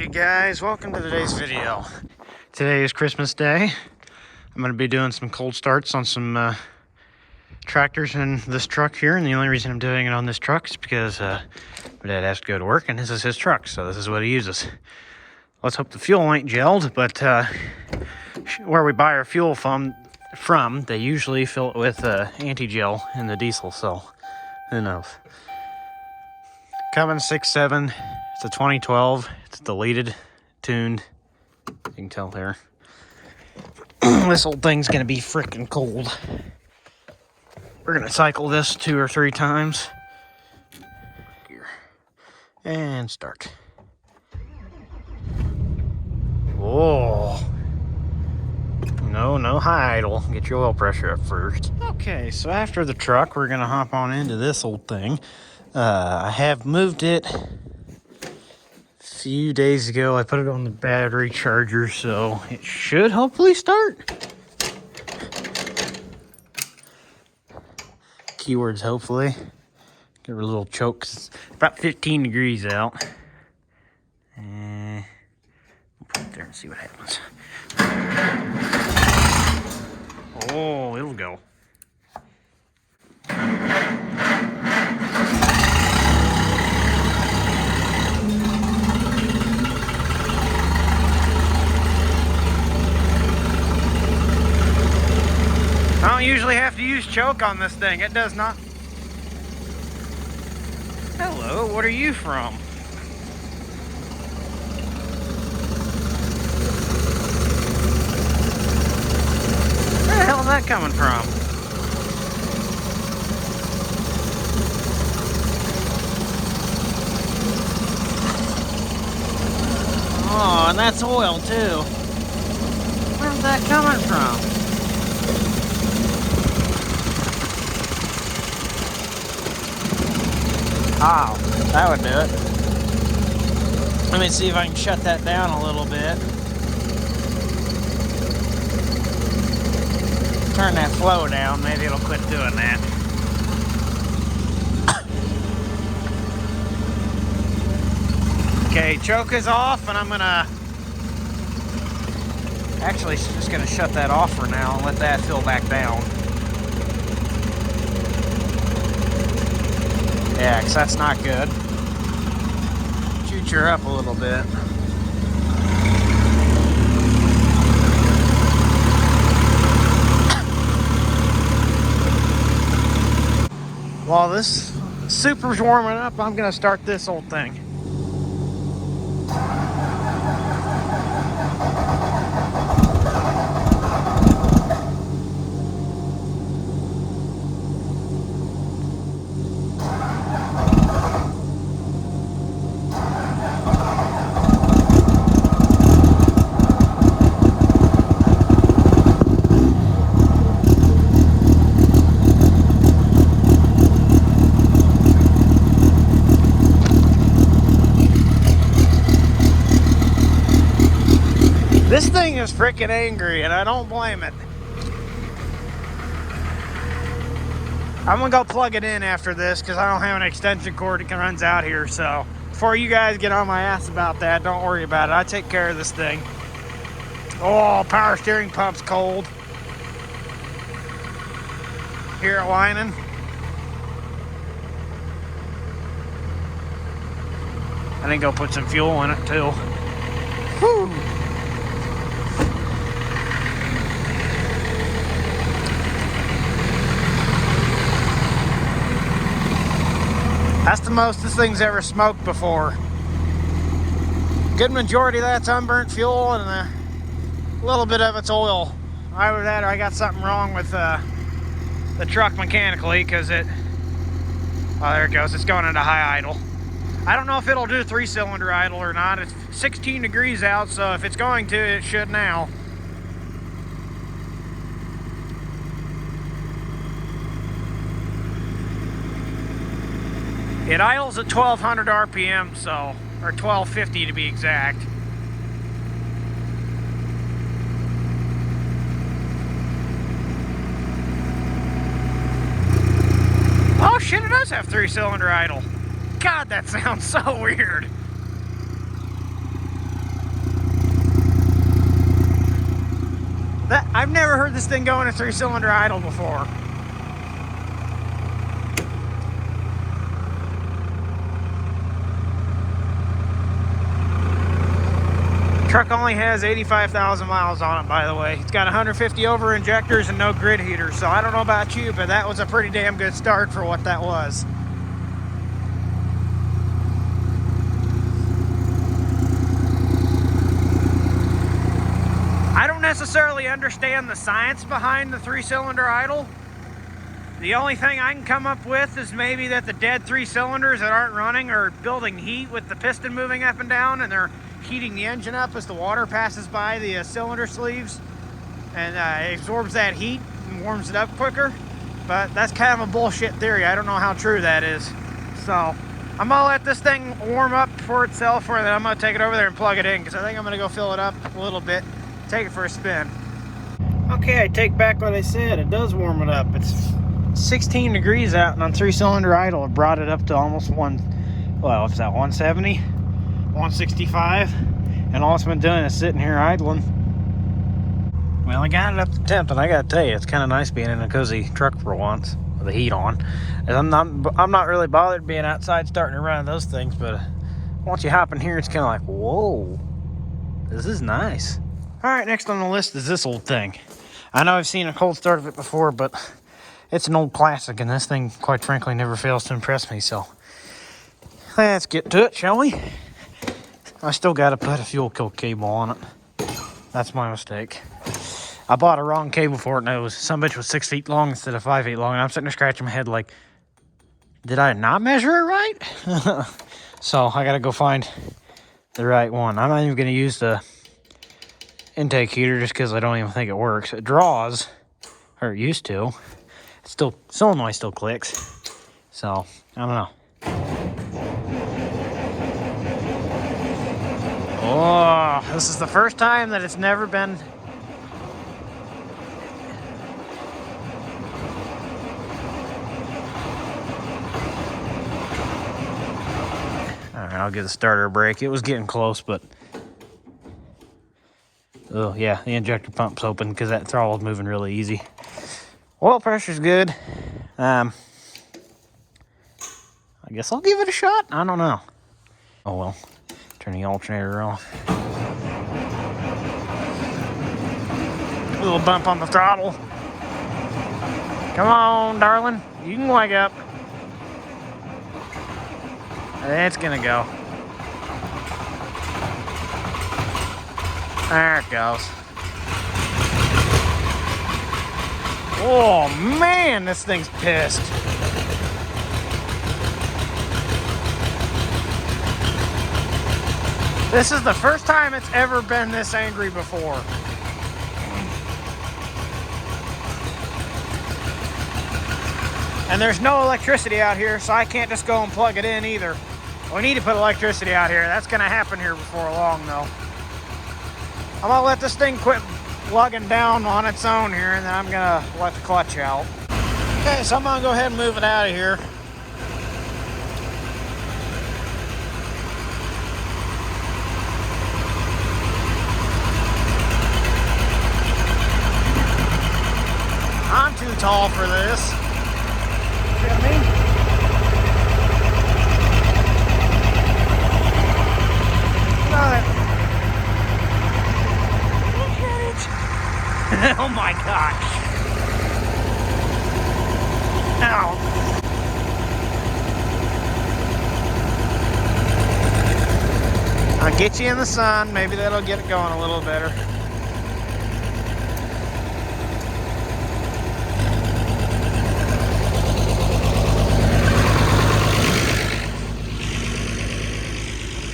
Hey guys, welcome to today's video. Today is Christmas Day. I'm going to be doing some cold starts on some tractors in this truck here, and the only reason I'm doing it on this truck is because my dad has to go to work and this is his truck, so this is what he uses. Let's hope the fuel ain't gelled, but where we buy our fuel from, they usually fill it with anti-gel in the diesel, so who knows. Cummins 6.7, it's a 2012, it's deleted, tuned, you can tell there. This old thing's gonna be freaking cold. We're gonna cycle this 2 or 3 times. Here. And start. Whoa. No high idle. Get your oil pressure up first. Okay, so after the truck, we're gonna hop on into this old thing. I have moved it a few days ago. I put it on the battery charger, so it should hopefully start. Keywords hopefully. Get a little choke. It's about 15 degrees out. And we'll put it there and see what happens. Oh, it'll go. I don't usually have to use choke on this thing. It does not. Hello, what are you from? Where the hell is that coming from? Oh, and that's oil too. Where's that coming from? Oh, that would do it. Let me see if I can shut that down a little bit. Turn that flow down, maybe it'll quit doing that. Okay, choke is off, and I'm gonna... Actually, just gonna shut that off for now and let that fill back down. Yeah, because that's not good. Shoot her up a little bit. While this super's warming up, I'm going to start this old thing. This thing is freaking angry, and I don't blame it. I'm gonna go plug it in after this because I don't have an extension cord that runs out here. So before you guys get on my ass about that, don't worry about it. I take care of this thing. Oh, power steering pump's cold. Hear it whining? I think I'll put some fuel in it too. Whew. That's the most this thing's ever smoked before. Good majority of that's unburnt fuel, and a little bit of it's oil. Either that or I got something wrong with the truck mechanically, because it... Oh, there it goes. It's going into high idle. I don't know if it'll do 3-cylinder idle or not. It's 16 degrees out, so if it's going to, it should now. It idles at 1200 RPM, so, or 1250 to be exact. Oh shit, it does have 3-cylinder idle. God, that sounds so weird. I've never heard this thing go in a 3-cylinder idle before. Truck only has 85,000 miles on it, by the way. It's got 150 over injectors and no grid heater, so I don't know about you, but that was a pretty damn good start for what that was. I don't necessarily understand the science behind the 3-cylinder idle. The only thing I can come up with is maybe that the dead 3 cylinders that aren't running are building heat with the piston moving up and down, and they're heating the engine up as the water passes by the cylinder sleeves, and it absorbs that heat and warms it up quicker. But that's kind of a bullshit theory. I don't know how true that is. So I'm gonna let this thing warm up for itself, and then I'm gonna take it over there and plug it in, because I think I'm gonna go fill it up a little bit, take it for a spin. Okay, I take back what I said. It does warm it up. It's 16 degrees out, and on 3-cylinder idle it brought it up to almost 170, 165, and all it's been doing is sitting here idling. Well, I got it up to temp, and I gotta tell you, it's kind of nice being in a cozy truck for once with the heat on. And I'm not really bothered being outside starting to run those things, but once you hop in here, it's kind of like, whoa, this is nice. All right, next on the list is this old thing. I know I've seen a cold start of it before, but it's an old classic, and this thing, quite frankly, never fails to impress me. So let's get to it, shall we? I still got to put a fuel cable on it. That's my mistake. I bought a wrong cable for it, and it was, some bitch was 6 feet long instead of 5 feet long, and I'm sitting there scratching my head like, did I not measure it right? So I got to go find the right one. I'm not even going to use the intake heater just because I don't even think it works. It draws, or it used to. It's still, solenoid still clicks. So, I don't know. Oh, this is the first time that it's never been. Alright, I'll give the starter a break. It was getting close, but oh yeah, the injector pump's open because that throttle's moving really easy. Oil pressure's good. I guess I'll give it a shot. I don't know. Oh well. Turn the alternator off. A little bump on the throttle. Come on, darling. You can wake up. It's gonna go. There it goes. Oh man, this thing's pissed. This is the first time it's ever been this angry before. And there's no electricity out here, so I can't just go and plug it in either. We need to put electricity out here. That's gonna happen here before long though. I'm gonna let this thing quit lugging down on its own here, and then I'm gonna let the clutch out. Okay, so I'm gonna go ahead and move it out of here. I'm too tall for this. See what I mean? Look at it. Oh my gosh. Ow. I'll get you in the sun. Maybe that'll get it going a little better.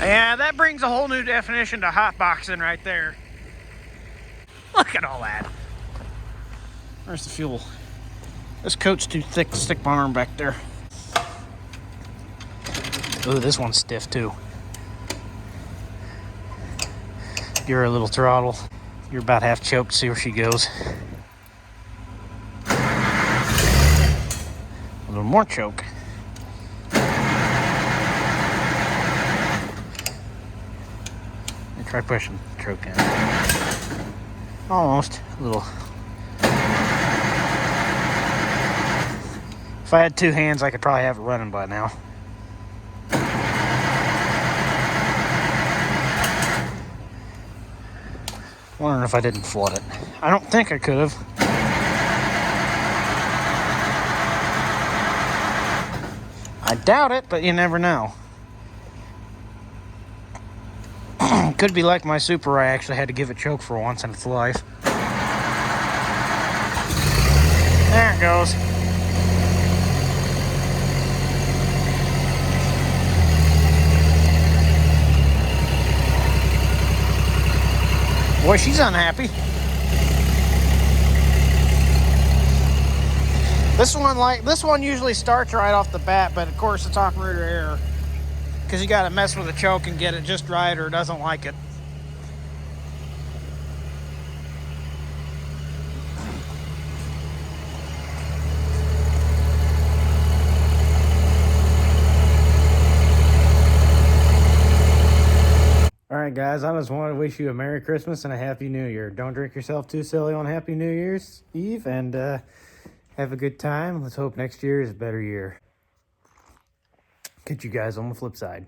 Yeah, that brings a whole new definition to hotboxing right there. Look at all that. Where's the fuel? This coat's too thick to stick my arm back there. Ooh, this one's stiff too. Give her a little throttle. You're about half choked, see where she goes. A little more choke. Try pushing the choke in. Almost. A little. If I had two hands, I could probably have it running by now. Wondering if I didn't flood it. I don't think I could have. I doubt it, but you never know. Could be like my Super. I actually had to give it choke for once in its life. There it goes. Boy, she's unhappy. This one usually starts right off the bat, but of course it's operator error. Because you gotta mess with the choke and get it just right, or it doesn't like it. Alright guys, I just wanted to wish you a Merry Christmas and a Happy New Year. Don't drink yourself too silly on Happy New Year's Eve, and have a good time. Let's hope next year is a better year. Catch you guys on the flip side.